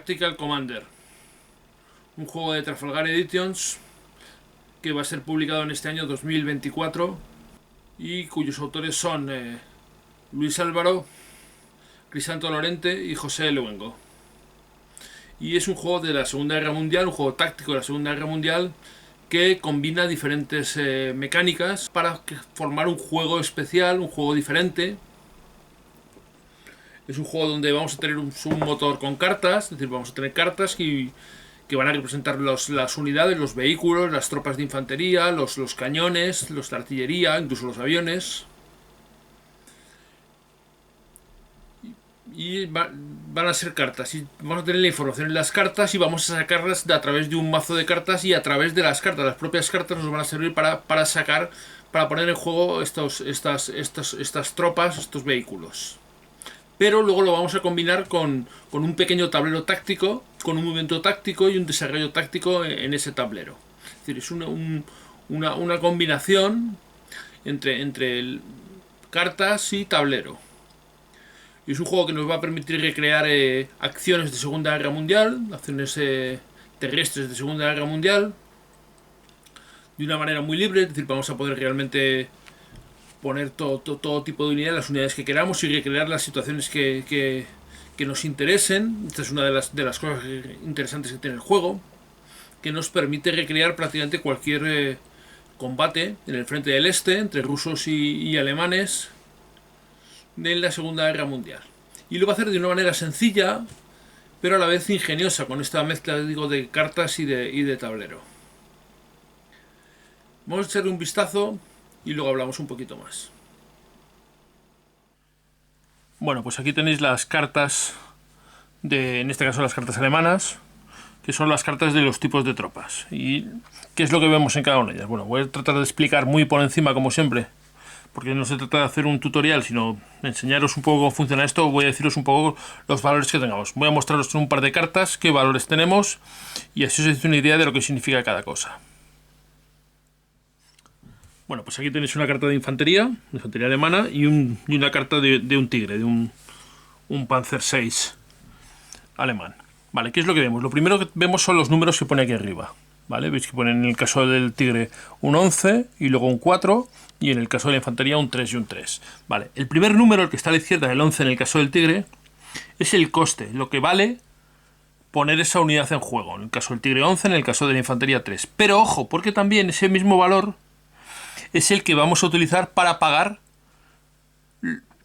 Tactical Commander, un juego de Trafalgar Editions que va a ser publicado en este año 2024 y cuyos autores son Luis Álvaro, Crisanto Lorente y José Luengo. Y es un juego de la Segunda Guerra Mundial, un juego táctico de la Segunda Guerra Mundial que combina diferentes mecánicas para formar un juego especial, un juego diferente. Es un juego donde vamos a tener un motor con cartas, es decir, vamos a tener cartas que van a representar las unidades, los vehículos, las tropas de infantería, los cañones, la artillería, incluso los aviones. Y van a ser cartas y vamos a tener la información en las cartas y vamos a sacarlas a través de un mazo de cartas y a través de las cartas. Las propias cartas nos van a servir para sacar, para poner en juego estas tropas, estos vehículos. Pero luego lo vamos a combinar con un pequeño tablero táctico, con un movimiento táctico y un desarrollo táctico en ese tablero. Es decir, es una combinación entre cartas y tablero. Y es un juego que nos va a permitir recrear acciones de Segunda Guerra Mundial, acciones terrestres de Segunda Guerra Mundial, de una manera muy libre. Es decir, vamos a poder realmente poner todo tipo de unidades, las unidades que queramos y recrear las situaciones que nos interesen. Esta es una de las cosas interesantes que tiene el juego, que nos permite recrear prácticamente cualquier combate en el frente del este entre rusos y alemanes de la Segunda Guerra Mundial. Y lo va a hacer de una manera sencilla, pero a la vez ingeniosa, con esta mezcla, digo, de cartas y de tablero. Vamos a echarle un vistazo y luego hablamos un poquito más. Bueno, pues aquí tenéis las cartas en este caso las cartas alemanas, que son las cartas de los tipos de tropas. ¿Y qué es lo que vemos en cada una de ellas? Bueno, voy a tratar de explicar muy por encima, como siempre, porque no se trata de hacer un tutorial, sino enseñaros un poco cómo funciona esto. Voy a deciros un poco los valores que tengamos. Voy a mostraros un par de cartas, qué valores tenemos, y así os hace una idea de lo que significa cada cosa. Bueno, pues aquí tenéis una carta de infantería alemana, y una carta de un tigre, de un Panzer VI alemán. Vale, ¿qué es lo que vemos? Lo primero que vemos son los números que pone aquí arriba. ¿Vale? Veis que pone en el caso del tigre un 11 y luego un 4, y en el caso de la infantería un 3 y un 3. Vale, el primer número, el que está a la izquierda, el 11 en el caso del tigre, es el coste, lo que vale poner esa unidad en juego. En el caso del tigre 11, en el caso de la infantería 3. Pero ojo, porque también ese mismo valor es el que vamos a utilizar para pagar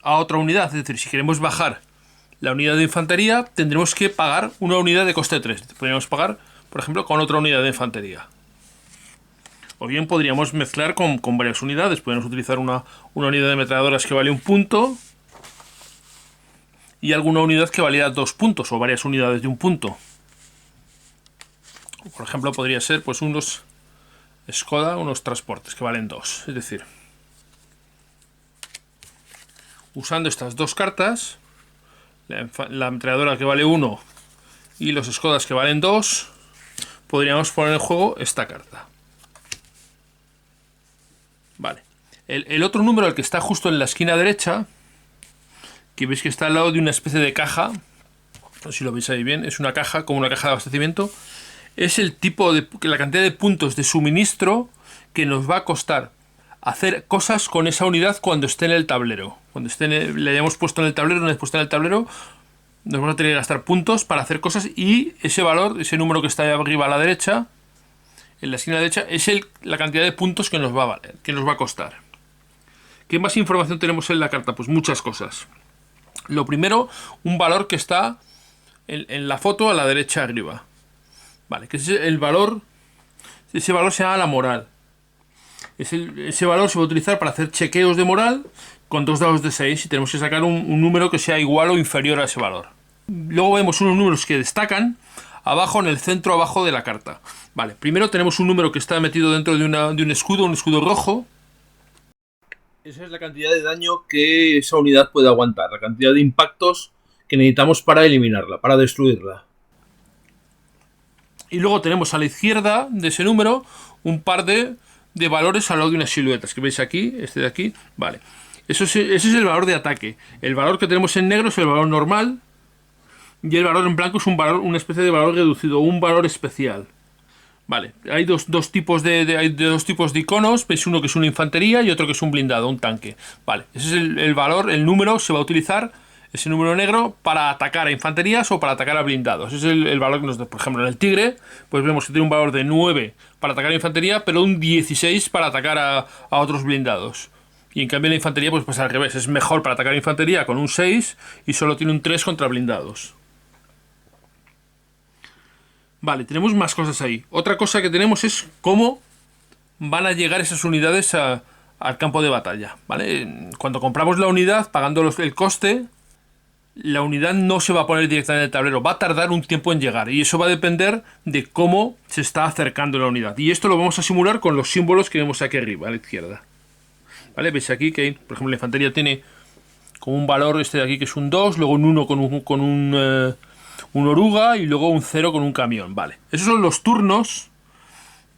a otra unidad. Es decir, si queremos bajar la unidad de infantería, tendremos que pagar una unidad de coste 3. Podríamos pagar, por ejemplo, con otra unidad de infantería. O bien podríamos mezclar con varias unidades. Podríamos utilizar una unidad de ametralladoras que vale un punto y alguna unidad que valiera 2 puntos, o varias unidades de un punto. Por ejemplo, podría ser pues unos Skoda, unos transportes que valen 2. Es decir, usando estas dos cartas, la ametralladora que vale 1 y los Skodas que valen 2, podríamos poner en juego esta carta. Vale. El otro número, el que está justo en la esquina derecha, que veis que está al lado de una especie de caja, no sé si lo veis ahí bien, es una caja, como una caja de abastecimiento, es el tipo la cantidad de puntos de suministro que nos va a costar hacer cosas con esa unidad cuando esté en el tablero. Cuando le hayamos puesto en el tablero, una vez puesta en el tablero, nos vamos a tener que gastar puntos para hacer cosas, y ese valor, ese número que está ahí arriba a la derecha, en la esquina derecha, es la cantidad de puntos que nos va a valer, que nos va a costar. ¿Qué más información tenemos en la carta? Pues muchas cosas. Lo primero, un valor que está en la foto a la derecha arriba. Vale, que es el valor. Ese valor se llama la moral. Ese valor se va a utilizar para hacer chequeos de moral con 2 dados de 6, y tenemos que sacar un número que sea igual o inferior a ese valor. Luego vemos unos números que destacan abajo, en el centro abajo de la carta. Vale, primero tenemos un número que está metido dentro de un escudo rojo. Esa es la cantidad de daño que esa unidad puede aguantar, la cantidad de impactos que necesitamos para eliminarla, para destruirla. Y luego tenemos a la izquierda de ese número un par de valores al lado de unas siluetas, que veis aquí, este de aquí. Vale, ese es el valor de ataque. El valor que tenemos en negro es el valor normal, y el valor en blanco es un valor, una especie de valor reducido, un valor especial. Vale, hay dos tipos hay dos tipos de iconos. Veis uno que es una infantería y otro que es un blindado, un tanque. Vale, ese es el valor, el número se va a utilizar, ese número negro, para atacar a infanterías o para atacar a blindados. Ese es el valor que nos da. Por ejemplo, en el tigre, pues vemos que tiene un valor de 9 para atacar a infantería, pero un 16 para atacar a otros blindados. Y en cambio la infantería pues pasa al revés, es mejor para atacar a infantería con un 6 y solo tiene un 3 contra blindados. Vale, tenemos más cosas ahí. Otra cosa que tenemos es cómo van a llegar esas unidades al campo de batalla. ¿Vale? Cuando compramos la unidad, pagando el coste, la unidad no se va a poner directamente en el tablero. Va a tardar un tiempo en llegar. Y eso va a depender de cómo se está acercando la unidad. Y esto lo vamos a simular con los símbolos que vemos aquí arriba, a la izquierda. ¿Vale? Veis aquí que, por ejemplo, la infantería tiene como un valor este de aquí que es un 2, luego un 1 con un oruga y luego un 0 con un camión. Vale, esos son los turnos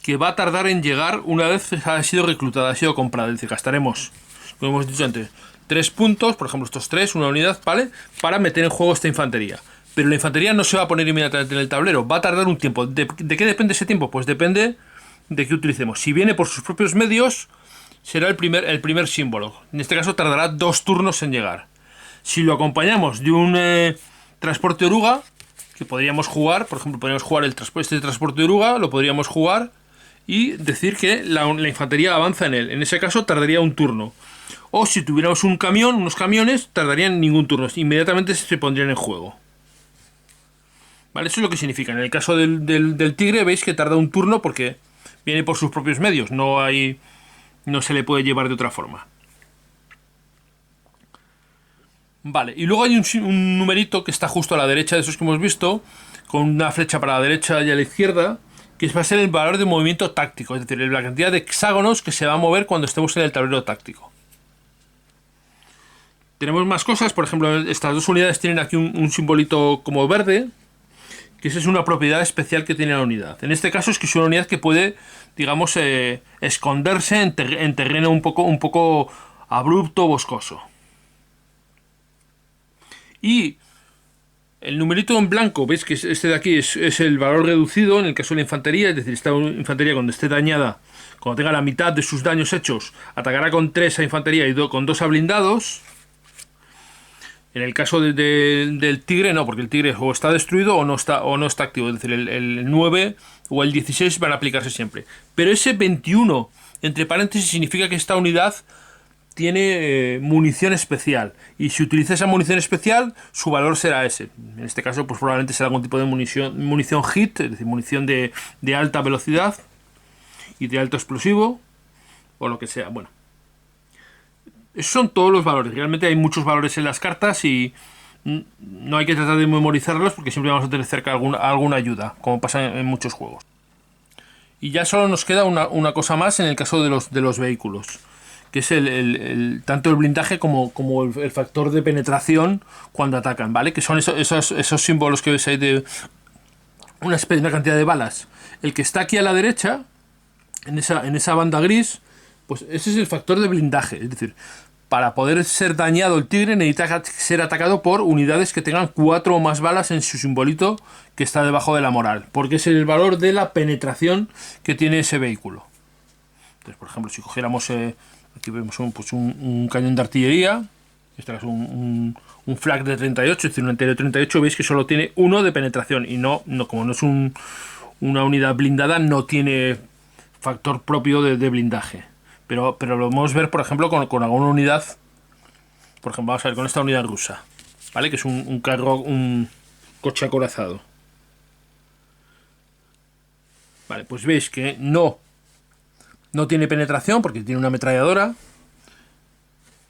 que va a tardar en llegar una vez ha sido reclutada, ha sido comprada. Es decir, gastaremos, como hemos dicho antes, 3 puntos, por ejemplo estos 3, una unidad, ¿vale? Para meter en juego esta infantería. Pero la infantería no se va a poner inmediatamente en el tablero, va a tardar un tiempo. ¿De qué depende ese tiempo? Pues depende de qué utilicemos. Si viene por sus propios medios, será el primer símbolo. En este caso tardará 2 turnos en llegar. Si lo acompañamos de un transporte oruga, que podríamos jugar, por ejemplo, podríamos jugar este transporte oruga, lo podríamos jugar y decir que la infantería avanza en él. En ese caso tardaría un turno. O si tuviéramos un camión, unos camiones, tardarían ningún turno. Inmediatamente se pondrían en juego. ¿Vale? Eso es lo que significa. En el caso del tigre veis que tarda un turno porque viene por sus propios medios. No se le puede llevar de otra forma. Vale, y luego hay un numerito que está justo a la derecha de esos que hemos visto, con una flecha para la derecha y a la izquierda, que va a ser el valor de movimiento táctico, es decir, la cantidad de hexágonos que se va a mover cuando estemos en el tablero táctico. Tenemos más cosas, por ejemplo, estas dos unidades tienen aquí un simbolito como verde, que esa es una propiedad especial que tiene la unidad. En este caso es que es una unidad que puede, digamos, esconderse en terreno un poco abrupto, boscoso. Y el numerito en blanco, veis que este de aquí es el valor reducido en el caso de la infantería, es decir, esta infantería cuando esté dañada, cuando tenga la mitad de sus daños hechos, atacará con 3 a infantería y con 2 a blindados. En el caso del tigre no, porque el tigre o está destruido o no está activo, es decir, el 9 o el 16 van a aplicarse siempre. Pero ese 21, entre paréntesis, significa que esta unidad tiene munición especial, y si utiliza esa munición especial su valor será ese. En este caso pues probablemente será algún tipo de munición hit, es decir, munición de alta velocidad y de alto explosivo o lo que sea. Bueno, esos son todos los valores. Realmente hay muchos valores en las cartas y no hay que tratar de memorizarlos porque siempre vamos a tener cerca alguna ayuda, como pasa en muchos juegos. Y ya solo nos queda una cosa más en el caso de los vehículos, que es tanto el blindaje como el factor de penetración cuando atacan, ¿vale? Que son esos símbolos que veis ahí de una cantidad de balas. El que está aquí a la derecha, en esa banda gris, pues ese es el factor de blindaje. Es decir, para poder ser dañado el tigre necesita ser atacado por unidades que tengan 4 o más balas en su simbolito que está debajo de la moral, porque es el valor de la penetración que tiene ese vehículo. Entonces, por ejemplo, si cogiéramos... aquí vemos un cañón de artillería. Este es un flak de 38, es decir, un entero de 38. Veis que solo tiene 1 de penetración. Y como no es una unidad blindada, no tiene factor propio de blindaje. Pero lo podemos ver, por ejemplo, con alguna unidad. Por ejemplo, vamos a ver con esta unidad rusa, ¿vale? Que es un coche acorazado. Vale, pues veis que no tiene penetración porque tiene una ametralladora.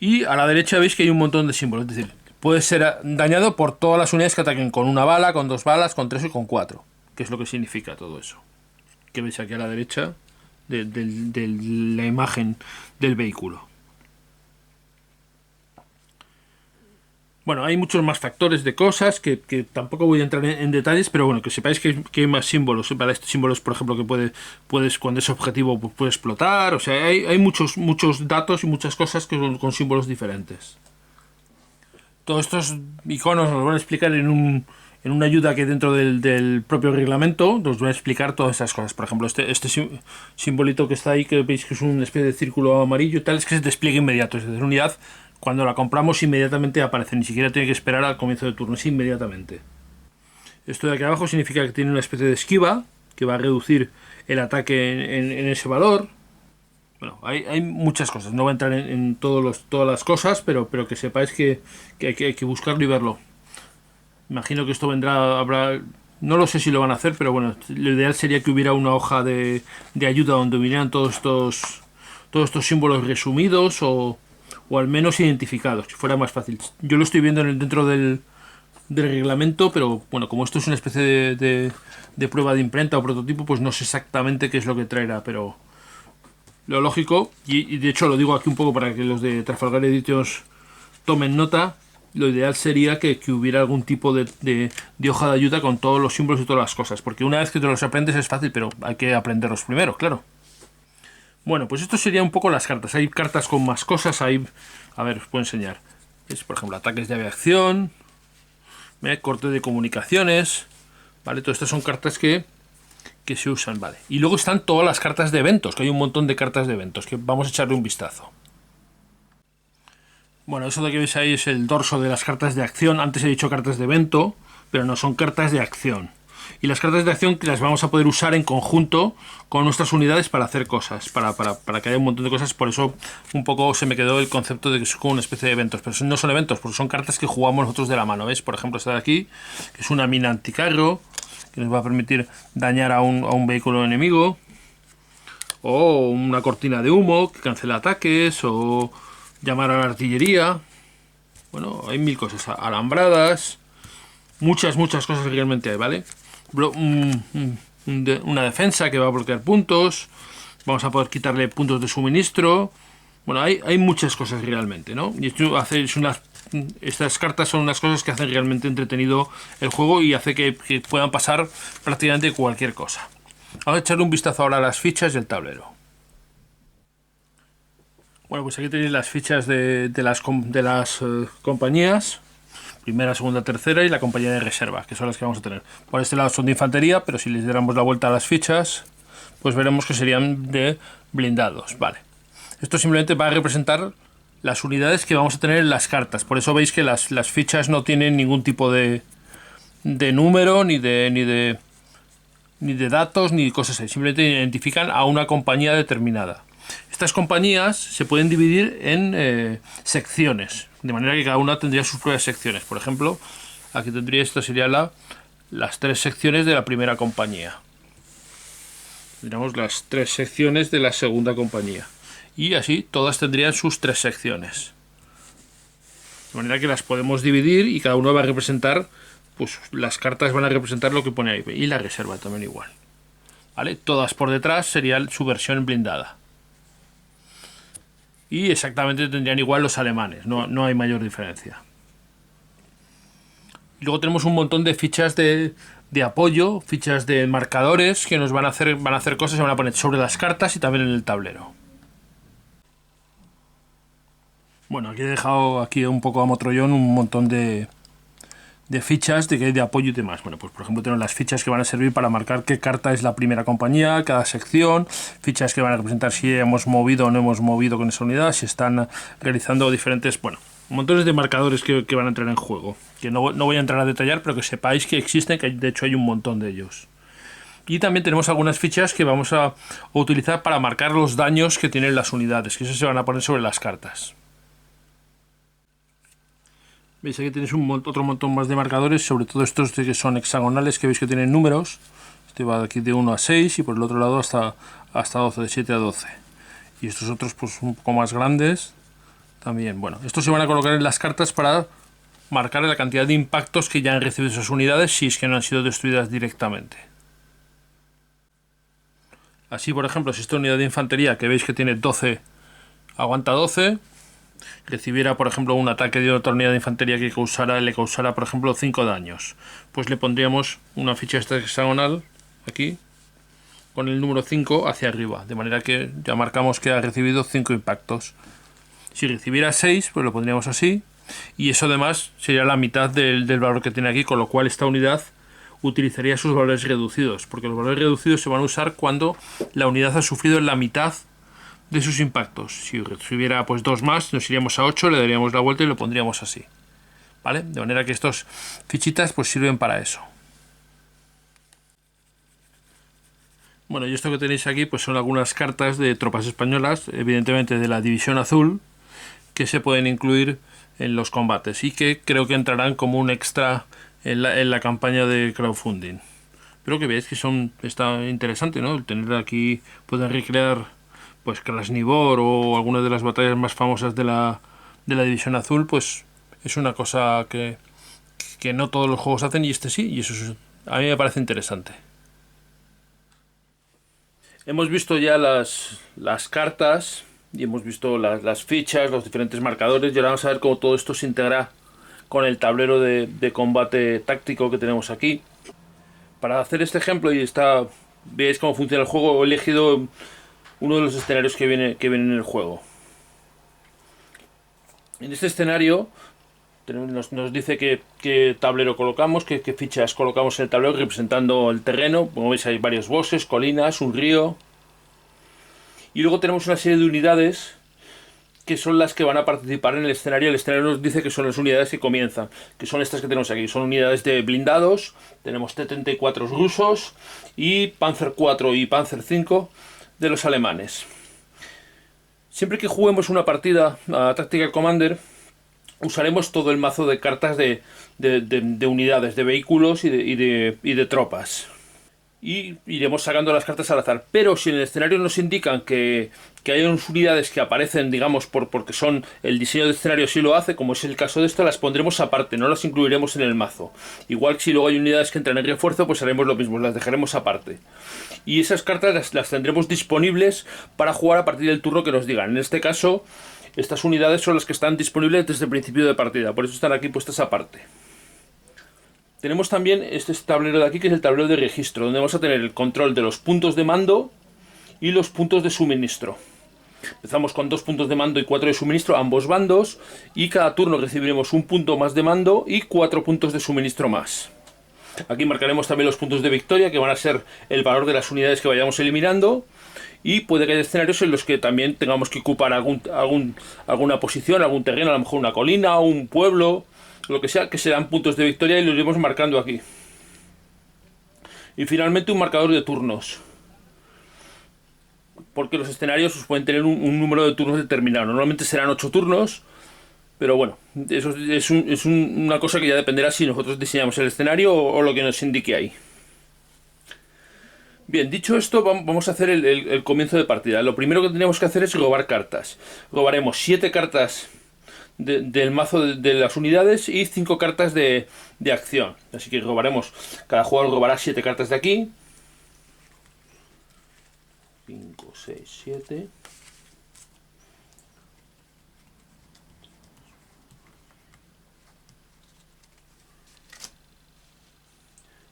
Y a la derecha veis que hay un montón de símbolos. Es decir, puede ser dañado por todas las unidades que ataquen con 1 bala, con 2 balas, con 3 y con 4. ¿Qué es lo que significa todo eso? Que veis aquí a la derecha de la imagen del vehículo. Bueno, hay muchos más factores de cosas que tampoco voy a entrar en detalles, pero bueno, que sepáis que hay más símbolos. Para estos símbolos, por ejemplo, que puedes cuando es objetivo, pues puede explotar. O sea, hay muchos datos y muchas cosas que son con símbolos diferentes. Todos estos iconos nos lo van a explicar en en una ayuda que dentro del propio reglamento nos va a explicar todas esas cosas. Por ejemplo, este simbolito que está ahí, que veis que es una especie de círculo amarillo y tal, es que se despliegue inmediato. Es decir, la unidad, cuando la compramos, inmediatamente aparece. Ni siquiera tiene que esperar al comienzo de turno, es inmediatamente. Esto de aquí abajo significa que tiene una especie de esquiva, que va a reducir el ataque en ese valor. Bueno, hay muchas cosas. No voy a entrar en todas las cosas, pero que sepáis que hay que buscarlo y verlo. Imagino que esto habrá, no lo sé si lo van a hacer, pero bueno, lo ideal sería que hubiera una hoja de ayuda donde vinieran todos estos símbolos resumidos o al menos identificados, que fuera más fácil. Yo lo estoy viendo dentro del reglamento, pero bueno, como esto es una especie de prueba de imprenta o prototipo, pues no sé exactamente qué es lo que traerá, pero lo lógico, y de hecho lo digo aquí un poco para que los de Trafalgar Editions tomen nota, lo ideal sería que hubiera algún tipo de hoja de ayuda con todos los símbolos y todas las cosas, porque una vez que te los aprendes es fácil, pero hay que aprenderlos primero, claro. Bueno, pues esto sería un poco las cartas. Hay cartas con más cosas, a ver, os puedo enseñar. Es, por ejemplo, ataques de aviación, corte de comunicaciones, ¿vale? Todas estas son cartas que se usan, ¿vale? Y luego están todas las cartas de eventos, que hay un montón de cartas de eventos, que vamos a echarle un vistazo. Bueno, eso de que veis ahí es el dorso de las cartas de acción. Antes he dicho cartas de evento, pero no, son cartas de acción. Y las cartas de acción que las vamos a poder usar en conjunto con nuestras unidades para hacer cosas, para que haya un montón de cosas. Por eso un poco se me quedó el concepto de que es como una especie de eventos, pero no son eventos, porque son cartas que jugamos nosotros de la mano. ¿Ves? Por ejemplo, esta de aquí, que es una mina anticarro, que nos va a permitir dañar a un vehículo enemigo, o una cortina de humo que cancela ataques, o llamar a la artillería. Bueno, hay mil cosas, alambradas, muchas cosas que realmente hay, ¿vale? Una defensa que va a bloquear puntos, vamos a poder quitarle puntos de suministro. Bueno, hay muchas cosas realmente, ¿no? Y estas cartas son unas cosas que hacen realmente entretenido el juego y hace que puedan pasar prácticamente cualquier cosa. Vamos a echarle un vistazo ahora a las fichas del tablero. Bueno, pues aquí tenéis las fichas de las compañías. Primera, segunda, tercera y la compañía de reserva, que son las que vamos a tener. Por este lado son de infantería, pero si les diéramos la vuelta a las fichas, pues veremos que serían de blindados. Vale. Esto simplemente va a representar las unidades que vamos a tener en las cartas. Por eso veis que las fichas no tienen ningún tipo de número, ni de datos, ni cosas así. Simplemente identifican a una compañía determinada. Estas compañías se pueden dividir en secciones, de manera que cada una tendría sus propias secciones. Por ejemplo, aquí tendría, esto sería las 3 secciones de la primera compañía. Tendríamos las 3 secciones de la segunda compañía. Y así todas tendrían sus 3 secciones. De manera que las podemos dividir y cada uno va a representar, pues las cartas van a representar lo que pone ahí. Y la reserva también igual. ¿Vale? Todas por detrás sería su versión blindada. Y exactamente tendrían igual los alemanes, no hay mayor diferencia. Y luego tenemos un montón de fichas de apoyo, fichas de marcadores que nos van a hacer cosas, se van a poner sobre las cartas y también en el tablero. Bueno, aquí he dejado aquí un poco a motrollón un montón de fichas de apoyo y demás. Bueno, pues por ejemplo tenemos las fichas que van a servir para marcar qué carta es la primera compañía, cada sección, fichas que van a representar si hemos movido o no hemos movido con esa unidad, si están realizando diferentes, bueno, montones de marcadores que van a entrar en juego, que no voy a entrar a detallar, pero que sepáis que existen, que de hecho hay un montón de ellos. Y también tenemos algunas fichas que vamos a utilizar para marcar los daños que tienen las unidades, que eso se van a poner sobre las cartas. Veis, aquí tenéis otro montón más de marcadores, sobre todo estos que son hexagonales, que veis que tienen números. Este va aquí de 1 a 6 y por el otro lado hasta 12, de 7 a 12. Y estos otros pues un poco más grandes también. Bueno, estos se van a colocar en las cartas para marcar la cantidad de impactos que ya han recibido esas unidades si es que no han sido destruidas directamente. Así, por ejemplo, si esta unidad de infantería, que veis que tiene 12, aguanta 12... recibiera, por ejemplo, un ataque de otra unidad de infantería que le causara, por ejemplo, 5 daños, pues le pondríamos una ficha esta hexagonal aquí con el número 5 hacia arriba, de manera que ya marcamos que ha recibido 5 impactos. Si recibiera 6, pues lo pondríamos así, Y eso además sería la mitad del valor que tiene aquí, con lo cual esta unidad utilizaría sus valores reducidos, porque los valores reducidos se van a usar cuando la unidad ha sufrido la mitad de sus impactos. Si hubiera pues 2 más, nos iríamos a 8, le daríamos la vuelta y lo pondríamos así, ¿vale? De manera que estos fichitas pues sirven para eso. Bueno, y esto que tenéis aquí pues son algunas cartas de tropas españolas, evidentemente de la División Azul, que se pueden incluir en los combates y que creo que entrarán como un extra en la campaña de crowdfunding. Pero que veáis que está interesante, ¿no? El tener aquí, poder recrear pues Krasnivor o algunas de las batallas más famosas de la División Azul, pues es una cosa que no todos los juegos hacen y este sí, y a mí me parece interesante. Hemos visto ya las cartas y hemos visto las fichas, los diferentes marcadores, y ahora vamos a ver cómo todo esto se integra con el tablero de combate táctico que tenemos aquí. Para hacer este ejemplo y veáis cómo funciona el juego, he elegido uno de los escenarios que viene en el juego. En este escenario nos dice qué tablero colocamos, qué fichas colocamos en el tablero representando el terreno. Como veis hay varios bosques, colinas, un río. Y luego tenemos una serie de unidades que son las que van a participar en el escenario. El escenario nos dice que son las unidades que comienzan, que son estas que tenemos aquí. Son unidades de blindados, tenemos T-34 rusos y Panzer IV y Panzer V de los alemanes. Siempre que juguemos una partida a Tactical Commander, usaremos todo el mazo de cartas de unidades, de vehículos y de tropas. Y iremos sacando las cartas al azar. Pero si en el escenario nos indican que hay unas unidades que aparecen, digamos, porque el diseño de escenario sí lo hace, como es el caso de esto, las pondremos aparte, no las incluiremos en el mazo. Igual que si luego hay unidades que entran en refuerzo, pues haremos lo mismo, las dejaremos aparte. Y esas cartas las tendremos disponibles para jugar a partir del turno que nos digan. En este caso, estas unidades son las que están disponibles desde el principio de partida, por eso están aquí puestas aparte. Tenemos también este tablero de aquí, que es el tablero de registro, donde vamos a tener el control de los puntos de mando y los puntos de suministro. Empezamos con 2 puntos de mando y 4 de suministro a ambos bandos, y cada turno recibiremos un punto más de mando y 4 puntos de suministro más. Aquí marcaremos también los puntos de victoria, que van a ser el valor de las unidades que vayamos eliminando, y puede que haya escenarios en los que también tengamos que ocupar alguna posición, algún terreno, a lo mejor una colina o un pueblo, lo que sea, que serán puntos de victoria y los iremos marcando aquí. Y finalmente un marcador de turnos, porque los escenarios pueden tener un número de turnos determinado. Normalmente serán 8 turnos, pero bueno, eso es una cosa que ya dependerá si nosotros diseñamos el escenario o lo que nos indique ahí. Bien, dicho esto, vamos a hacer el comienzo de partida. Lo primero que tenemos que hacer es robar cartas. Robaremos 7 cartas del mazo de las unidades y 5 cartas de acción. Así que cada jugador robará 7 cartas de aquí. 5, 6, 7.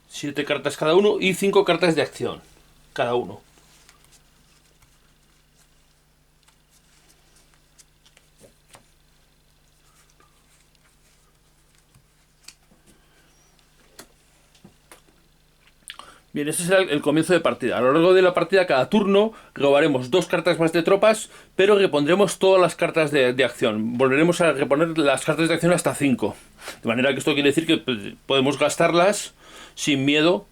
Siete cartas cada uno y 5 cartas de acción cada uno. Bien, este será el comienzo de partida. A lo largo de la partida, cada turno, robaremos 2 cartas más de tropas, pero repondremos todas las cartas de acción. Volveremos a reponer las cartas de acción hasta 5. De manera que esto quiere decir que podemos gastarlas sin miedo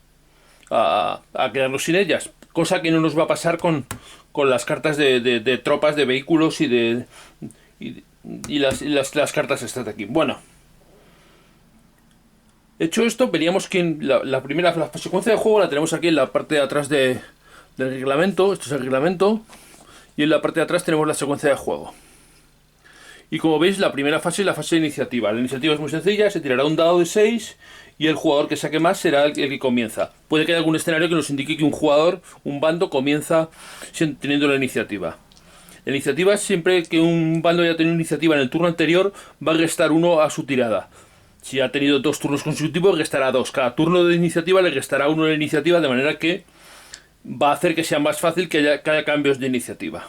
a quedarnos sin ellas. Cosa que no nos va a pasar con las cartas de tropas, de vehículos y las cartas estas de aquí. Bueno. Hecho esto, veríamos que la secuencia de juego la tenemos aquí en la parte de atrás del reglamento. Esto es el reglamento. Y en la parte de atrás tenemos la secuencia de juego. Y como veis, la primera fase es la fase de iniciativa. La iniciativa es muy sencilla, se tirará un dado de 6 y el jugador que saque más será el que comienza. Puede que haya algún escenario que nos indique que un bando comienza teniendo la iniciativa. La iniciativa, siempre que un bando haya tenido iniciativa en el turno anterior, va a restar 1 a su tirada. Si ha tenido 2 turnos consecutivos, restará 2. Cada turno de iniciativa le restará 1 de la iniciativa, de manera que va a hacer que sea más fácil que haya cambios de iniciativa.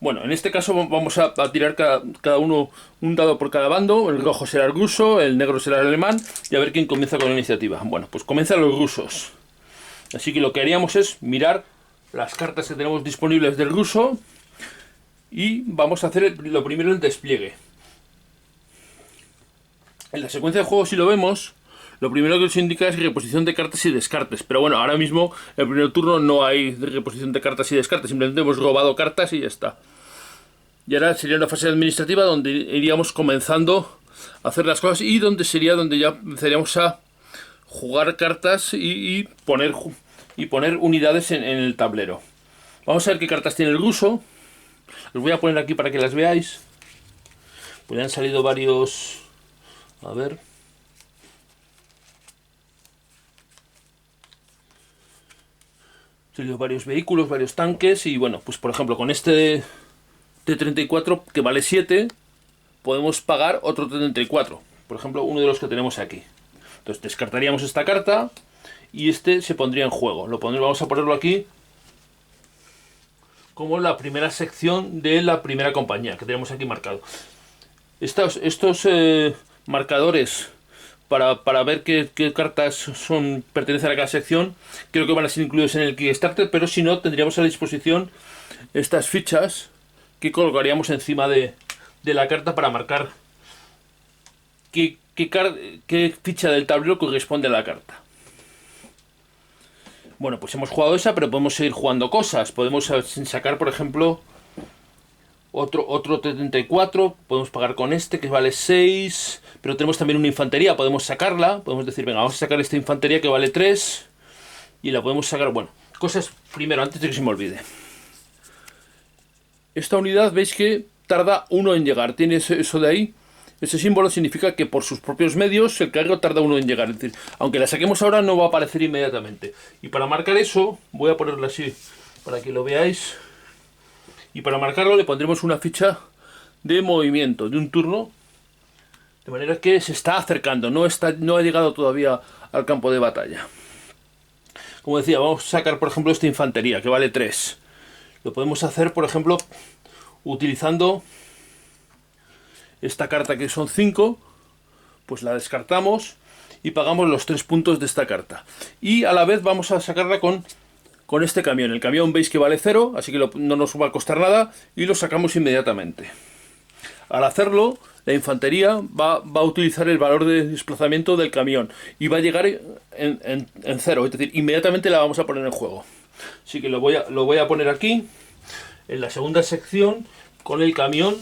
Bueno, en este caso vamos a tirar cada uno un dado por cada bando. El rojo será el ruso, el negro será el alemán, y a ver quién comienza con la iniciativa. Bueno, pues comienzan los rusos. Así que lo que haríamos es mirar las cartas que tenemos disponibles del ruso y vamos a hacer lo primero el despliegue. En la secuencia de juego, si lo vemos, lo primero que nos indica es reposición de cartas y descartes. Pero bueno, ahora mismo, en el primer turno, no hay reposición de cartas y descartes. Simplemente hemos robado cartas y ya está. Y ahora sería una fase administrativa donde iríamos comenzando a hacer las cosas y donde ya empezaríamos a jugar cartas y poner unidades en el tablero. Vamos a ver qué cartas tiene el ruso. Los voy a poner aquí para que las veáis. Pues ya han salido varios... A ver... Han salido varios vehículos, varios tanques y bueno, pues por ejemplo con este T-34 que vale 7 podemos pagar otro T-34. Por ejemplo, uno de los que tenemos aquí. Entonces descartaríamos esta carta y este se pondría en juego. Vamos a ponerlo aquí como la primera sección de la primera compañía que tenemos aquí marcado. Estos marcadores para ver qué cartas pertenecen a cada sección creo que van a ser incluidos en el Kickstarter, pero si no tendríamos a la disposición estas fichas que colocaríamos encima de la carta para marcar qué ficha del tablero corresponde a la carta. Bueno, pues hemos jugado esa, pero podemos seguir jugando cosas. Podemos sacar, por ejemplo, otro T-34. Podemos pagar con este, que vale 6. Pero tenemos también una infantería. Podemos sacarla. Podemos decir, venga, vamos a sacar esta infantería que vale 3. Y la podemos sacar, bueno, cosas primero, antes de que se me olvide. Esta unidad, veis que tarda 1 en llegar. Tiene eso de ahí. Ese símbolo significa que por sus propios medios el carro tarda 1 en llegar. Es decir, aunque la saquemos ahora no va a aparecer inmediatamente. Y para marcar eso, voy a ponerlo así para que lo veáis. Y para marcarlo le pondremos una ficha de movimiento de un turno. De manera que se está acercando, no ha llegado todavía al campo de batalla. Como decía, vamos a sacar por ejemplo esta infantería que vale 3. Lo podemos hacer por ejemplo utilizando esta carta que son 5, pues la descartamos y pagamos los 3 puntos de esta carta. Y a la vez vamos a sacarla con este camión. El camión veis que vale 0, así que no nos va a costar nada y lo sacamos inmediatamente. Al hacerlo, la infantería va a utilizar el valor de desplazamiento del camión y va a llegar en 0, es decir, inmediatamente la vamos a poner en juego. Así que lo voy a poner aquí, en la segunda sección, con el camión.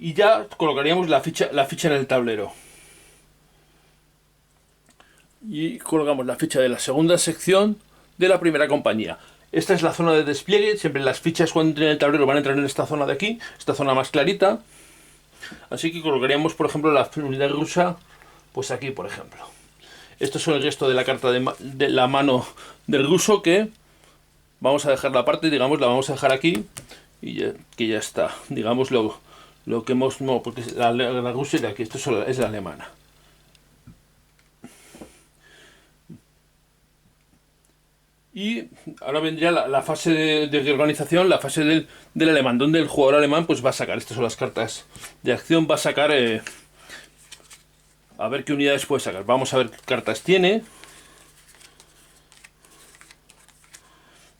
Y ya colocaríamos la ficha en el tablero. Y colocamos la ficha de la segunda sección de la primera compañía. Esta es la zona de despliegue. Siempre las fichas cuando entren en el tablero van a entrar en esta zona de aquí. Esta zona más clarita. Así que colocaríamos, por ejemplo, la unidad rusa, pues aquí, por ejemplo. Estos son el resto de la carta de la mano del ruso que vamos a dejar la parte, digamos, la vamos a dejar aquí. Y que ya está, digamos, lo que hemos... No, porque la Rusia de aquí, esto es la alemana. Y ahora vendría la fase de reorganización, la fase del alemán, donde el jugador alemán pues va a sacar, estas son las cartas de acción, va a sacar... a ver qué unidades puede sacar. Vamos a ver qué cartas tiene.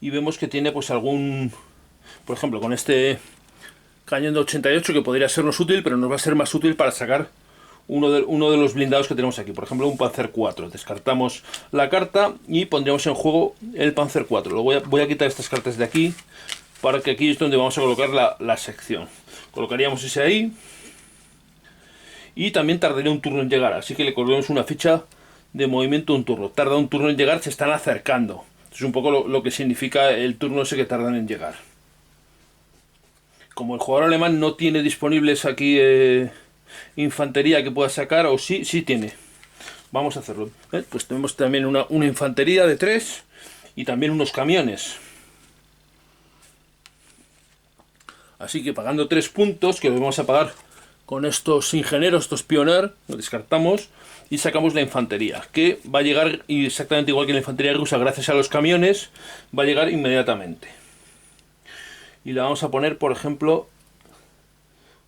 Y vemos que tiene pues algún... Por ejemplo, con este... cañón de 88 que podría sernos útil, pero nos va a ser más útil para sacar uno de los blindados que tenemos aquí. Por ejemplo, un Panzer 4. Descartamos la carta y pondríamos en juego el Panzer 4. Voy a quitar estas cartas de aquí, para que aquí es donde vamos a colocar la sección. Colocaríamos ese ahí. Y también tardaría un turno en llegar, así que le colocamos una ficha de movimiento un turno. Tarda un turno en llegar, se están acercando. Es un poco lo que significa el turno ese que tardan en llegar. Como el jugador alemán no tiene disponibles aquí infantería que pueda sacar, o sí tiene. Vamos a hacerlo. Pues tenemos también una infantería de 3 y también unos camiones. Así que pagando 3 puntos, que los vamos a pagar con estos ingenieros, estos pioneros, lo descartamos y sacamos la infantería, que va a llegar exactamente igual que la infantería rusa, gracias a los camiones, va a llegar inmediatamente. y la vamos a poner, por ejemplo,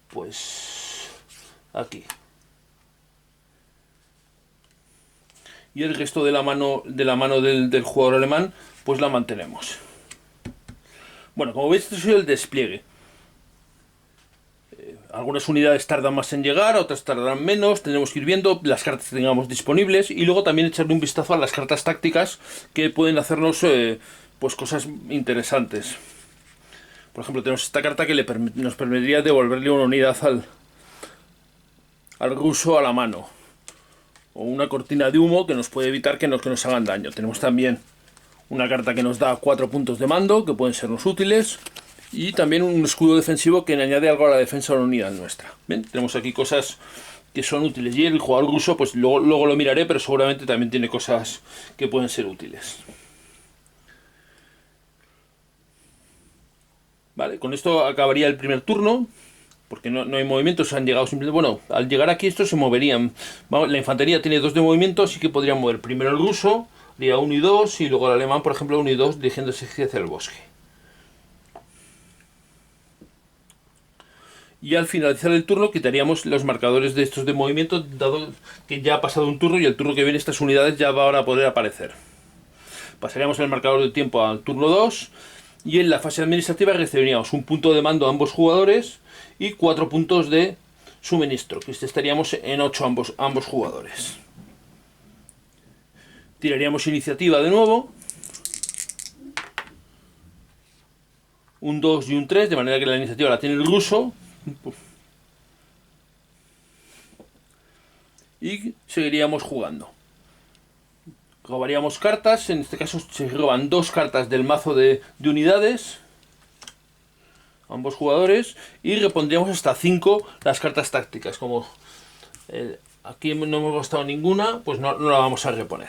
pues aquí. Y el resto de la mano del jugador alemán, pues la mantenemos. Bueno, como veis, este es el despliegue. Algunas unidades tardan más en llegar, otras tardarán menos. Tenemos que ir viendo las cartas que tengamos disponibles y luego también echarle un vistazo a las cartas tácticas que pueden hacernos pues cosas interesantes. Por ejemplo, tenemos esta carta que nos permitiría devolverle una unidad al ruso a la mano. O una cortina de humo que nos puede evitar que nos hagan daño. Tenemos también una carta que nos da 4 puntos de mando, que pueden sernos útiles. Y también un escudo defensivo que añade algo a la defensa de la unidad nuestra. ¿Ven? Tenemos aquí cosas que son útiles. Y el jugador ruso, pues luego lo miraré, pero seguramente también tiene cosas que pueden ser útiles. Vale, con esto acabaría el primer turno. Porque no hay movimientos, han llegado simplemente... Bueno, al llegar aquí estos se moverían. La infantería tiene 2 de movimiento, así que podrían mover primero el ruso, haría 1 y 2, y luego el alemán, por ejemplo, 1 y 2, dirigiéndose hacia el bosque. Y al finalizar el turno quitaríamos los marcadores de estos de movimiento, dado que ya ha pasado un turno y el turno que viene estas unidades ya van a poder aparecer. Pasaríamos el marcador de tiempo al turno 2, y en la fase administrativa recibiríamos un punto de mando a ambos jugadores y 4 puntos de suministro, que estaríamos en 8 ambos jugadores. Tiraríamos iniciativa de nuevo. Un 2 y un 3, de manera que la iniciativa la tiene el ruso. Y seguiríamos jugando. Robaríamos cartas, en este caso se roban 2 cartas del mazo de unidades, ambos jugadores, y repondríamos hasta 5 las cartas tácticas. Como aquí no hemos gastado ninguna, pues no la vamos a reponer.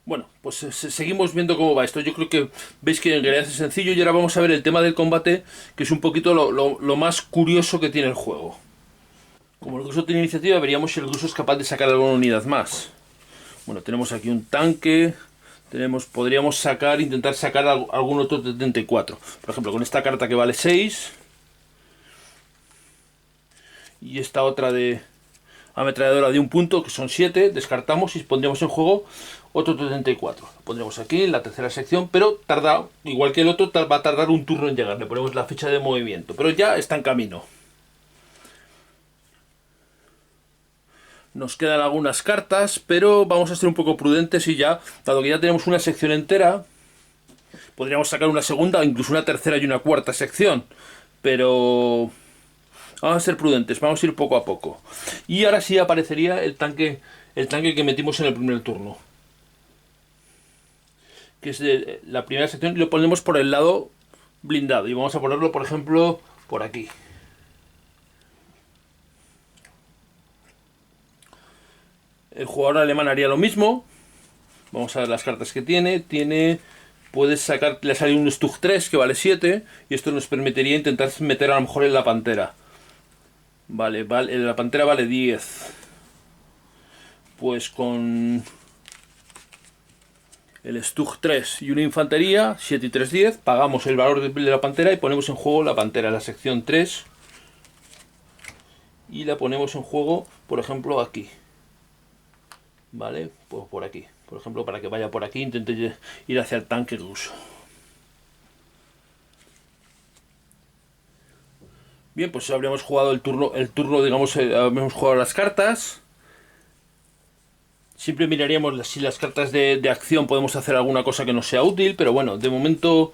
Bueno, pues seguimos viendo cómo va esto. Yo creo que veis que en realidad es sencillo, y ahora vamos a ver el tema del combate, que es un poquito lo más curioso que tiene el juego. Como el ruso tiene iniciativa, veríamos si el ruso es capaz de sacar alguna unidad más. Bueno, tenemos aquí un tanque. Podríamos intentar sacar algún otro de 34. Por ejemplo, con esta carta que vale 6. Y esta otra de ametralladora de 1 punto, que son 7. Descartamos y pondríamos en juego otro 34. Lo pondremos aquí en la tercera sección, pero tarda, igual que el otro, va a tardar un turno en llegar. Le ponemos la ficha de movimiento, pero ya está en camino. Nos quedan algunas cartas, pero vamos a ser un poco prudentes y ya, dado que ya tenemos una sección entera, podríamos sacar una segunda, incluso una tercera y una cuarta sección. Pero vamos a ser prudentes, vamos a ir poco a poco. Y ahora sí aparecería el tanque que metimos en el primer turno, que es de la primera sección, y lo ponemos por el lado blindado. Y vamos a ponerlo, por ejemplo, por aquí. El jugador alemán haría lo mismo. Vamos a ver las cartas que tiene. Puedes sacar, le sale un Stug 3 que vale 7. Y esto nos permitiría intentar meter a lo mejor en la pantera. Vale, la pantera vale 10. Pues con el Stug 3 y una infantería, 7 y 3, 10. Pagamos el valor de la pantera y ponemos en juego la pantera en la sección 3. Y la ponemos en juego, por ejemplo, aquí. Vale, pues por aquí. Por ejemplo, para que vaya por aquí, intente ir hacia el tanque ruso. Bien, pues habríamos jugado el turno, digamos, habríamos jugado las cartas. Siempre miraríamos si las cartas de acción podemos hacer alguna cosa que nos sea útil, pero bueno, de momento,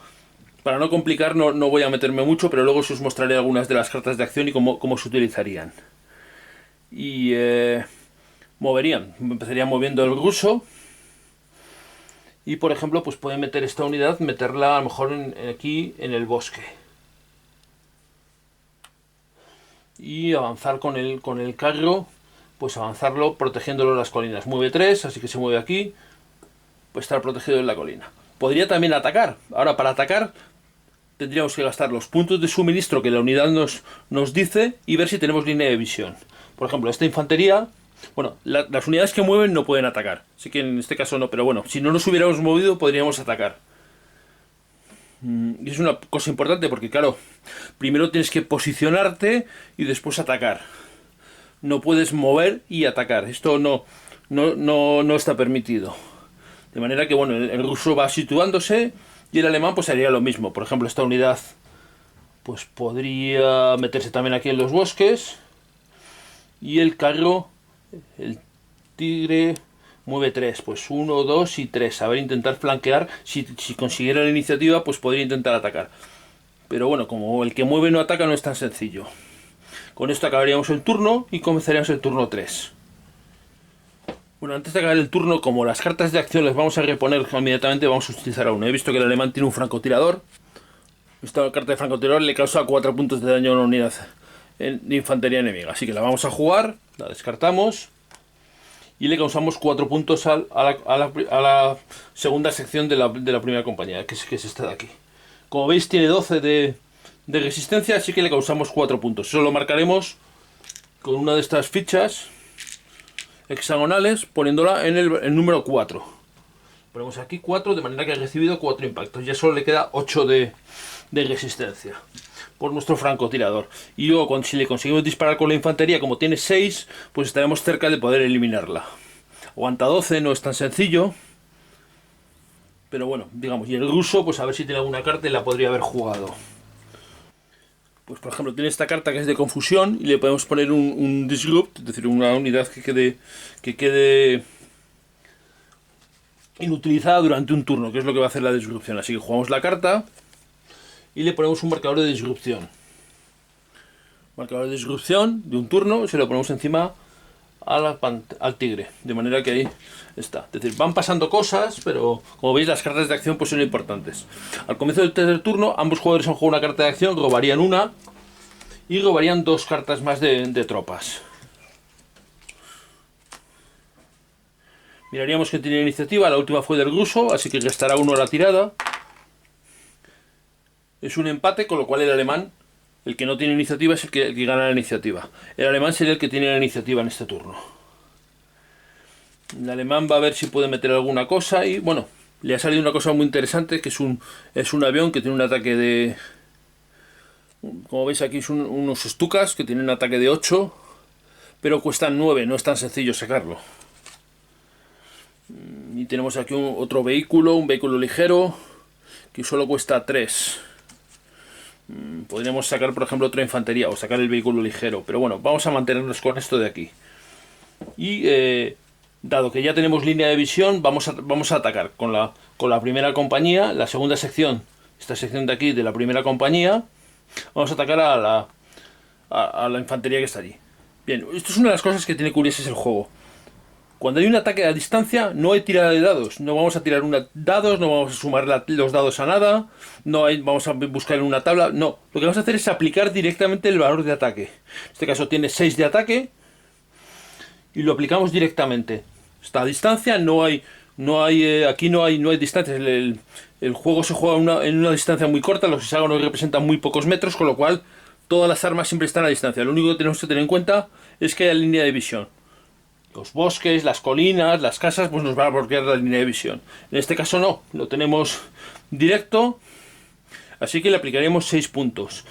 para no complicar, no voy a meterme mucho, pero luego os mostraré algunas de las cartas de acción y cómo se utilizarían. Y empezaría moviendo el ruso. Y por ejemplo, pues puede meter esta unidad, meterla a lo mejor aquí en el bosque. Y avanzar con el carro, pues avanzarlo protegiéndolo en las colinas. Mueve 3, así que se mueve aquí, pues estar protegido en la colina. Podría también atacar. Ahora, para atacar tendríamos que gastar los puntos de suministro que la unidad nos dice y ver si tenemos línea de visión. Por ejemplo, esta infantería... Bueno, las unidades que mueven no pueden atacar, así que en este caso no, pero bueno, si no nos hubiéramos movido podríamos atacar. Y es una cosa importante porque, claro, primero tienes que posicionarte y después atacar. No puedes mover y atacar. Esto no está permitido. De manera que, bueno, el ruso va situándose y el alemán pues haría lo mismo. Por ejemplo, esta unidad pues podría meterse también aquí en los bosques. Y el carro, el tigre, mueve 3. Pues 1, 2 y 3. A ver, intentar flanquear. Si consiguiera la iniciativa, pues podría intentar atacar. Pero bueno, como el que mueve no ataca, no es tan sencillo. Con esto acabaríamos el turno y comenzaríamos el turno 3. Bueno, antes de acabar el turno, como las cartas de acción las vamos a reponer inmediatamente, vamos a utilizar a uno. He visto que el alemán tiene un francotirador. Esta carta de francotirador le causa 4 puntos de daño a una unidad de infantería enemiga. Así que la vamos a jugar, la descartamos y le causamos 4 puntos a la segunda sección de la primera compañía, que es esta de aquí. Como veis, tiene 12 de resistencia, así que le causamos 4 puntos. Eso lo marcaremos con una de estas fichas hexagonales, poniéndola en el número 4. Ponemos aquí 4, de manera que ha recibido 4 impactos. Ya solo le queda 8 de resistencia por nuestro francotirador. Y luego, si le conseguimos disparar con la infantería, como tiene 6, pues estaremos cerca de poder eliminarla. Aguanta 12, no es tan sencillo. Pero bueno, digamos, y el ruso, pues a ver si tiene alguna carta y la podría haber jugado. Pues por ejemplo, tiene esta carta que es de confusión y le podemos poner un disrupt, es decir, una unidad que quede inutilizada durante un turno, que es lo que va a hacer la disrupción. Así que jugamos la carta y le ponemos un marcador de disrupción. Marcador de disrupción de un turno, se lo ponemos encima al tigre, de manera que ahí está. Es decir, van pasando cosas, pero como veis las cartas de acción pues son importantes. Al comienzo del tercer turno, ambos jugadores han jugado una carta de acción, robarían una y robarían 2 cartas más de tropas. Miraríamos que tiene iniciativa, la última fue del ruso, así que restará 1 a la tirada. Es un empate, con lo cual el alemán, el que no tiene iniciativa, es el que gana la iniciativa. El alemán sería el que tiene la iniciativa en este turno. El alemán va a ver si puede meter alguna cosa y, bueno, le ha salido una cosa muy interesante, que es un avión que tiene un ataque de... Como veis aquí son unos Stukas que tienen un ataque de 8, pero cuestan 9, no es tan sencillo sacarlo. Y tenemos aquí otro vehículo, un vehículo ligero, que solo cuesta 3. Podríamos sacar, por ejemplo, otra infantería o sacar el vehículo ligero, pero bueno, vamos a mantenernos con esto de aquí. Y dado que ya tenemos línea de visión, vamos a atacar con la primera compañía, la segunda sección, esta sección de aquí de la primera compañía. Vamos a atacar a la infantería que está allí. Bien, esto es una de las cosas que tiene curiosas el juego. Cuando hay un ataque a distancia, no hay tirada de dados. No vamos a tirar dados, no vamos a sumar los dados a nada, vamos a buscar en una tabla. No, lo que vamos a hacer es aplicar directamente el valor de ataque. En este caso tiene 6 de ataque y lo aplicamos directamente. Está a distancia, aquí no hay distancias. El juego se juega en una distancia muy corta, los hexágonos representan muy pocos metros, con lo cual todas las armas siempre están a distancia. Lo único que tenemos que tener en cuenta es que hay línea de visión. Los bosques, las colinas, las casas, pues nos van a bloquear la línea de visión. En este caso no, lo tenemos directo, así que le aplicaremos 6 puntos.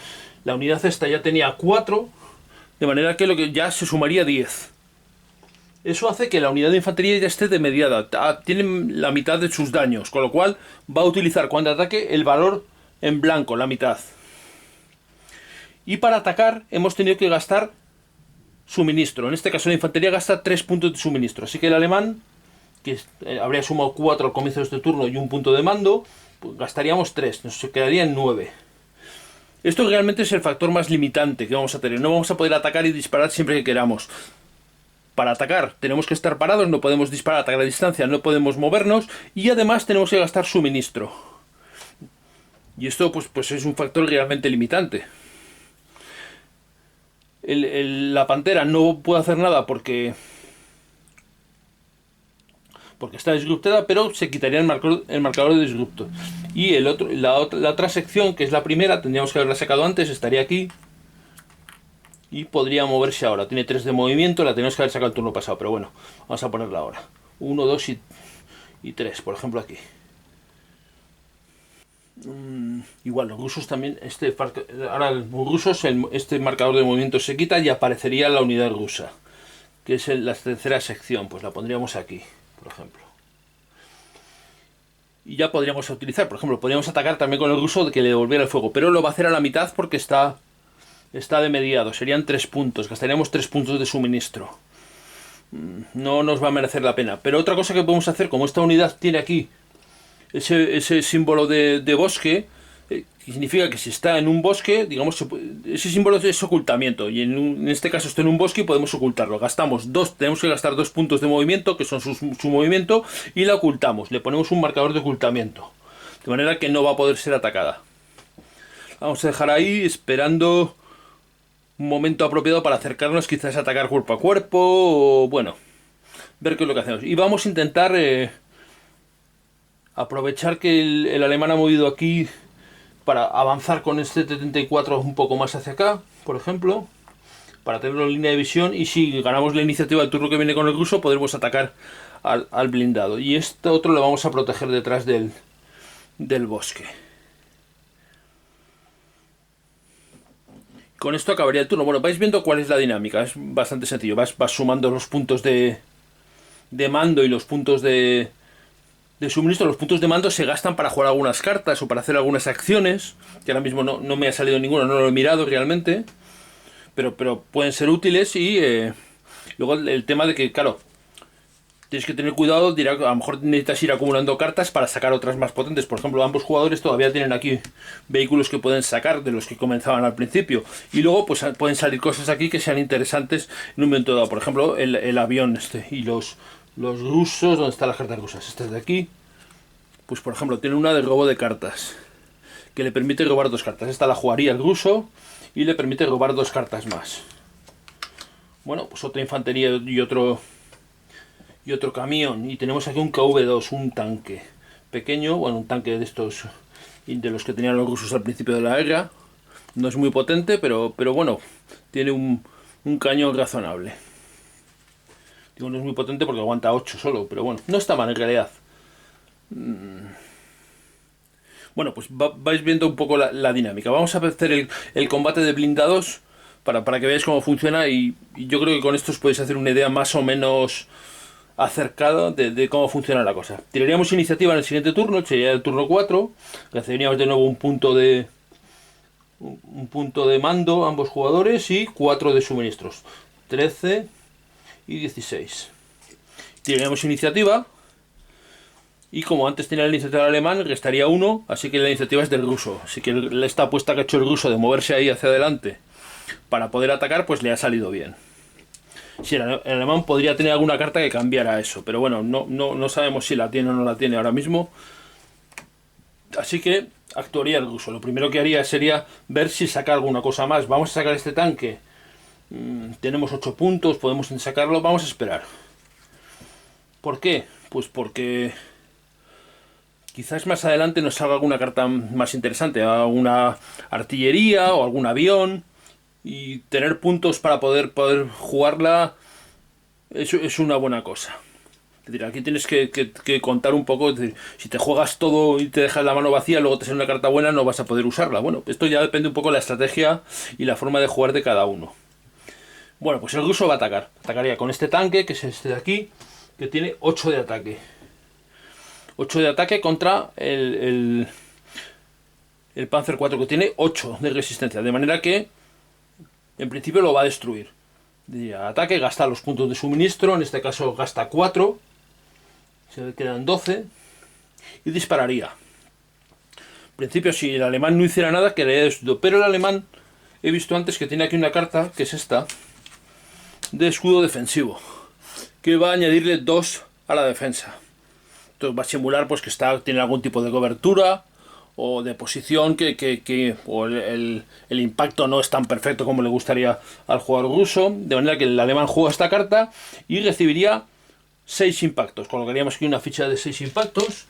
La unidad esta ya tenía 4, de manera que lo que ya se sumaría 10. Eso hace que la unidad de infantería ya esté de mediada, tiene la mitad de sus daños, con lo cual va a utilizar cuando ataque el valor en blanco, la mitad. Y para atacar hemos tenido que gastar suministro. En este caso la infantería gasta 3 puntos de suministro. Así que el alemán, que habría sumado 4 al comienzo de este turno y un punto de mando, pues gastaríamos 3, nos quedarían 9. Esto realmente es el factor más limitante que vamos a tener. No vamos a poder atacar y disparar siempre que queramos. Para atacar tenemos que estar parados, no podemos disparar, atacar a distancia, no podemos movernos y además tenemos que gastar suministro. Y esto pues es un factor realmente limitante. La pantera no puede hacer nada porque está disruptada, pero se quitaría el marcador de disrupto. Y la otra sección, que es la primera, tendríamos que haberla sacado antes, estaría aquí. Y podría moverse ahora. Tiene 3 de movimiento, la tenemos que haber sacado el turno pasado, pero bueno, vamos a ponerla ahora. 1, 2 y 3, por ejemplo aquí. Igual, los rusos también, ahora los rusos, este marcador de movimiento se quita y aparecería la unidad rusa, que es la tercera sección, pues la pondríamos aquí, por ejemplo. Y ya podríamos utilizar, por ejemplo, podríamos atacar también con el ruso que le devolviera el fuego, pero lo va a hacer a la mitad porque está de mediado, serían 3 puntos, gastaríamos 3 puntos de suministro. No nos va a merecer la pena. Pero otra cosa que podemos hacer, como esta unidad tiene aquí ese símbolo de bosque, que significa que si está en un bosque, digamos, ese símbolo es ocultamiento, y en este caso está en un bosque y podemos ocultarlo. Tenemos que gastar 2 puntos de movimiento, que son su movimiento, y la ocultamos, le ponemos un marcador de ocultamiento, de manera que no va a poder ser atacada. Vamos a dejar ahí esperando un momento apropiado para acercarnos, quizás atacar cuerpo a cuerpo, o bueno, ver qué es lo que hacemos. Y vamos a intentar aprovechar que el alemán ha movido aquí para avanzar con este T-34 un poco más hacia acá, por ejemplo, para tenerlo en línea de visión, y si ganamos la iniciativa del turno que viene con el ruso, podremos atacar al blindado. Y este otro lo vamos a proteger detrás del bosque. Con esto acabaría el turno. Bueno, vais viendo cuál es la dinámica, es bastante sencillo. Vas sumando los puntos de mando y los puntos de suministro. Los puntos de mando se gastan para jugar algunas cartas o para hacer algunas acciones, que ahora mismo no me ha salido ninguno, no lo he mirado realmente, pero pueden ser útiles. Y luego el tema de que, claro, tienes que tener cuidado, a lo mejor necesitas ir acumulando cartas para sacar otras más potentes. Por ejemplo, ambos jugadores todavía tienen aquí vehículos que pueden sacar de los que comenzaban al principio, y luego pues pueden salir cosas aquí que sean interesantes en un momento dado. Por ejemplo, el avión y los rusos. ¿Dónde están las cartas rusas? Estas de aquí. Pues por ejemplo, tiene una de robo de cartas, que le permite robar 2 cartas. Esta la jugaría el ruso y le permite robar 2 cartas más. Bueno, pues otra infantería y otro camión. Y tenemos aquí un KV-2, un tanque pequeño, bueno, un tanque de estos, de los que tenían los rusos al principio de la guerra. No es muy potente, pero bueno, tiene un cañón razonable. Digo, no es muy potente porque aguanta 8 solo, pero bueno, no está mal en realidad. Bueno, pues vais viendo un poco la dinámica. Vamos a hacer el combate de blindados para que veáis cómo funciona, y yo creo que con esto os podéis hacer una idea más o menos acercada de cómo funciona la cosa. Tiraríamos iniciativa en el siguiente turno, sería el turno 4, recibiríamos de nuevo un punto de mando ambos jugadores y 4 de suministros, 13 y 16. Tiraríamos iniciativa, y como antes tenía la iniciativa del alemán, restaría 1, así que la iniciativa es del ruso. Así que esta apuesta que ha hecho el ruso de moverse ahí hacia adelante para poder atacar, pues le ha salido bien. Sí, el alemán podría tener alguna carta que cambiara eso, pero bueno, no sabemos si la tiene o no la tiene ahora mismo. Así que actuaría el ruso. Lo primero que haría sería ver si saca alguna cosa más. Vamos a sacar este tanque. Tenemos 8 puntos, podemos sacarlo. Vamos a esperar. ¿Por qué? Pues porque quizás más adelante nos salga alguna carta más interesante, alguna artillería o algún avión, y tener puntos para poder jugarla es una buena cosa. Es decir, aquí tienes que contar un poco. Es decir, si te juegas todo y te dejas la mano vacía, luego te sale una carta buena, no vas a poder usarla. Bueno, esto ya depende un poco de la estrategia y la forma de jugar de cada uno. Bueno, pues el ruso va a atacar. Atacaría con este tanque, que es este de aquí, que tiene 8 de ataque. 8 de ataque contra el Panzer 4, que tiene 8 de resistencia. De manera que, en principio, lo va a destruir. Ataque, gasta los puntos de suministro. En este caso gasta 4. Se quedan 12. Y dispararía. En principio, si el alemán no hiciera nada, quedaría destruido. Pero el alemán, he visto antes que tiene aquí una carta, que es esta, de escudo defensivo, que va a añadirle 2 a la defensa. Entonces va a simular pues que tiene algún tipo de cobertura o de posición, o el impacto no es tan perfecto como le gustaría al jugador ruso, de manera que el alemán juega esta carta y recibiría 6 impactos. Colocaríamos aquí una ficha de 6 impactos,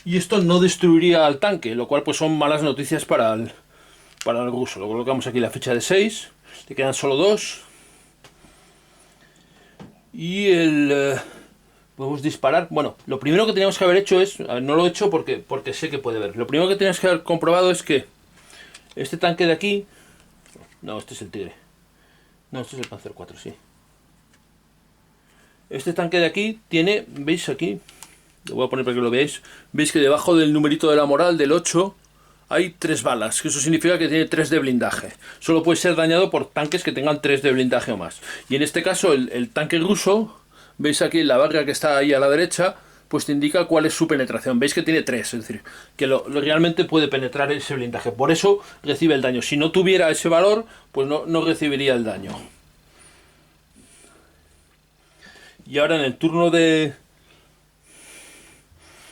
y esto no destruiría al tanque, lo cual pues son malas noticias para el ruso. Lo colocamos aquí la ficha de 6, le quedan solo 2, y podemos disparar. Bueno, lo primero que teníamos que haber hecho es, a ver, no lo he hecho porque sé que puede ver. Lo primero que teníamos que haber comprobado es que este tanque de aquí, no, este es el Tigre, no, este es el Panzer 4, sí. Este tanque de aquí tiene, ¿veis aquí? Lo voy a poner para que lo veáis. Veis que debajo del numerito de la moral, del 8, hay 3 balas, que eso significa que tiene 3 de blindaje. Solo puede ser dañado por tanques que tengan 3 de blindaje o más. Y en este caso, el tanque ruso, veis aquí la barra que está ahí a la derecha, pues te indica cuál es su penetración. Veis que tiene 3, es decir, que realmente puede penetrar ese blindaje. Por eso recibe el daño. Si no tuviera ese valor, pues no recibiría el daño. Y ahora en el turno de...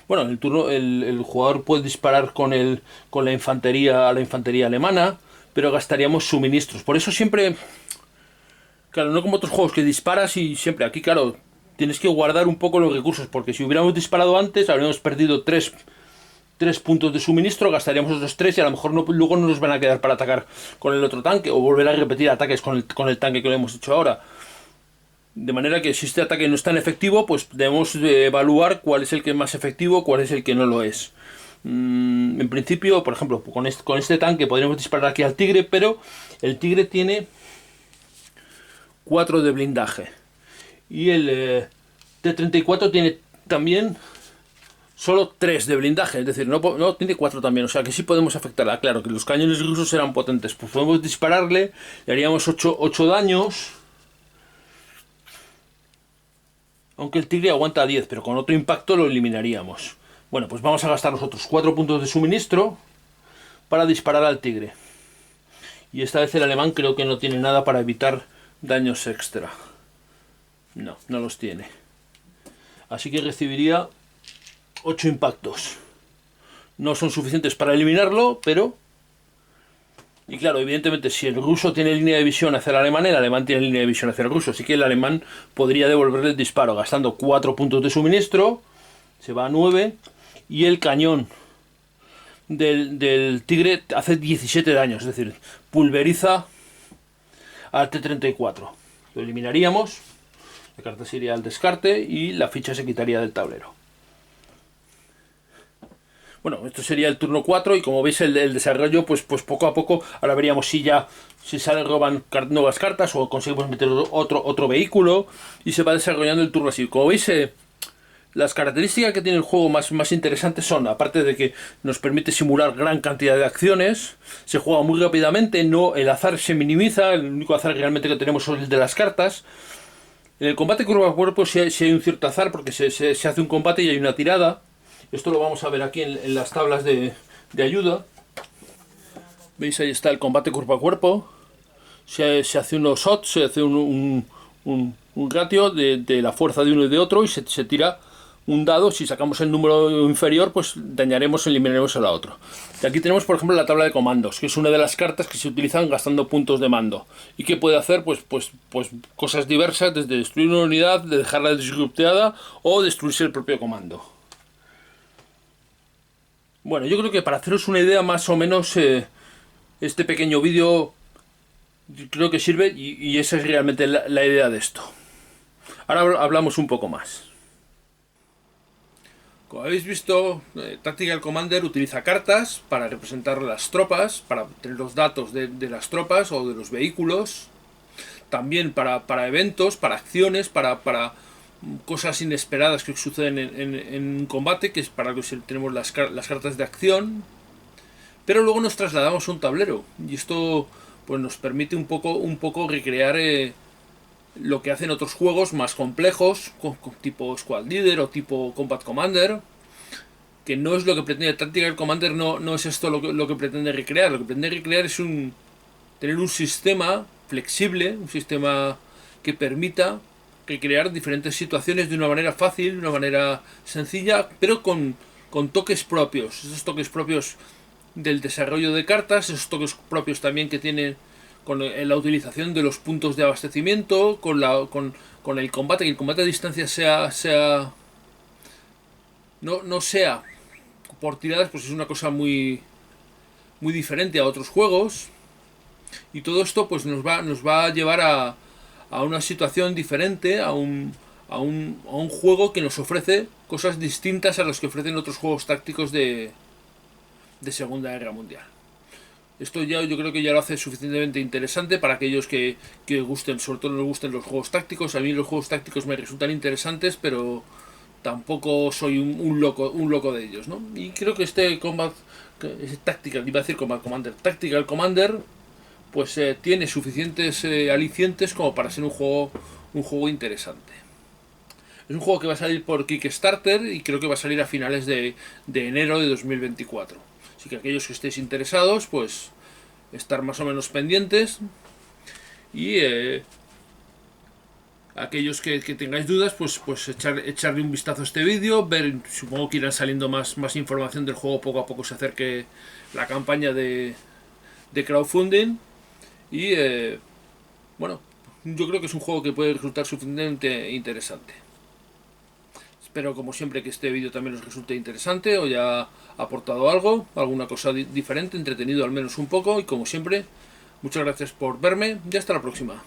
Bueno, en el turno el jugador puede disparar con la infantería a la infantería alemana, pero gastaríamos suministros. Por eso siempre... Claro, no como otros juegos que disparas y siempre... Aquí, claro, tienes que guardar un poco los recursos, porque si hubiéramos disparado antes, habríamos perdido 3 puntos de suministro, gastaríamos otros 3 y a lo mejor luego no nos van a quedar para atacar con el otro tanque, o volver a repetir ataques con el tanque que lo hemos hecho ahora. De manera que si este ataque no es tan efectivo, pues debemos evaluar cuál es el que es más efectivo, cuál es el que no lo es. En principio, por ejemplo, con este tanque podríamos disparar aquí al Tigre, pero el Tigre tiene 4 de blindaje. Y el T-34 tiene también solo 3 de blindaje, es decir, no tiene 4 también, o sea que sí podemos afectarla. Claro que los cañones rusos eran potentes, pues podemos dispararle, le haríamos 8 daños. Aunque el Tigre aguanta 10, pero con otro impacto lo eliminaríamos. Bueno, pues vamos a gastar los otros 4 puntos de suministro para disparar al Tigre. Y esta vez el alemán creo que no tiene nada para evitar daños extra. No los tiene. Así que recibiría 8 impactos. No son suficientes para eliminarlo, pero... Y claro, evidentemente, si el ruso tiene línea de visión hacia el alemán tiene línea de visión hacia el ruso. Así que el alemán podría devolverle el disparo gastando 4 puntos de suministro. Se va a 9. Y el cañón del Tigre hace 17 daños. Es decir, pulveriza al T-34. Lo eliminaríamos. La carta se iría al descarte y la ficha se quitaría del tablero. Bueno, esto sería el turno 4 y como veis el desarrollo, pues poco a poco, ahora veríamos si salen roban nuevas cartas o conseguimos meter otro vehículo y se va desarrollando el turno así. Como veis, las características que tiene el juego más interesantes son, aparte de que nos permite simular gran cantidad de acciones, se juega muy rápidamente, el azar se minimiza, el único azar realmente que tenemos es el de las cartas. En el combate cuerpo a cuerpo sí hay un cierto azar porque se hace un combate y hay una tirada. Esto lo vamos a ver aquí en las tablas de ayuda. ¿Veis? Ahí está el combate cuerpo a cuerpo. Se hace unos shots, se hace un ratio de la fuerza de uno y de otro y se tira un dado. Si sacamos el número inferior, pues dañaremos, eliminaremos a la otra. Y aquí tenemos, por ejemplo, la tabla de comandos, que es una de las cartas que se utilizan gastando puntos de mando. ¿Y qué puede hacer? Pues cosas diversas, desde destruir una unidad, de dejarla disrupteada o destruirse el propio comando. Bueno, yo creo que para haceros una idea más o menos, este pequeño vídeo creo que sirve y esa es realmente la idea de esto. Ahora hablamos un poco más. Como habéis visto, Tactical Commander utiliza cartas para representar las tropas, para tener los datos de las tropas o de los vehículos. También para eventos, para acciones, para cosas inesperadas que suceden en un combate, que es para lo que tenemos las cartas de acción. Pero luego nos trasladamos a un tablero y esto pues nos permite un poco recrear lo que hacen otros juegos más complejos, tipo Squad Leader o tipo Combat Commander, que no es lo que pretende Tactical Commander, no es esto lo que pretende recrear. Lo que pretende recrear es tener un sistema flexible, un sistema que permita recrear diferentes situaciones de una manera fácil, de una manera sencilla, pero con toques propios. Esos toques propios del desarrollo de cartas, esos toques propios también que tienen con la utilización de los puntos de abastecimiento, con el combate, que el combate a distancia no sea por tiradas, pues es una cosa muy diferente a otros juegos. Y todo esto pues nos va a llevar a una situación diferente, a a un juego que nos ofrece cosas distintas a los que ofrecen otros juegos tácticos de Segunda Guerra Mundial. Esto ya yo creo que ya lo hace suficientemente interesante para aquellos que gusten, sobre todo les gusten los juegos tácticos. A mí los juegos tácticos me resultan interesantes, pero tampoco soy un loco de ellos, ¿no? Y creo que este Tactical, iba a decir Tactical Commander, pues tiene suficientes alicientes como para ser un juego interesante. Es un juego que va a salir por Kickstarter y creo que va a salir a finales de enero de 2024. Así que aquellos que estéis interesados, pues estar más o menos pendientes. Y aquellos que tengáis dudas, pues echarle un vistazo a este vídeo, ver, supongo que irán saliendo más información del juego poco a poco se acerque la campaña de crowdfunding. Y bueno, yo creo que es un juego que puede resultar suficientemente interesante. Espero, como siempre, que este vídeo también os resulte interesante o haya aportado algo, alguna cosa diferente, entretenido al menos un poco. Y como siempre, muchas gracias por verme y hasta la próxima.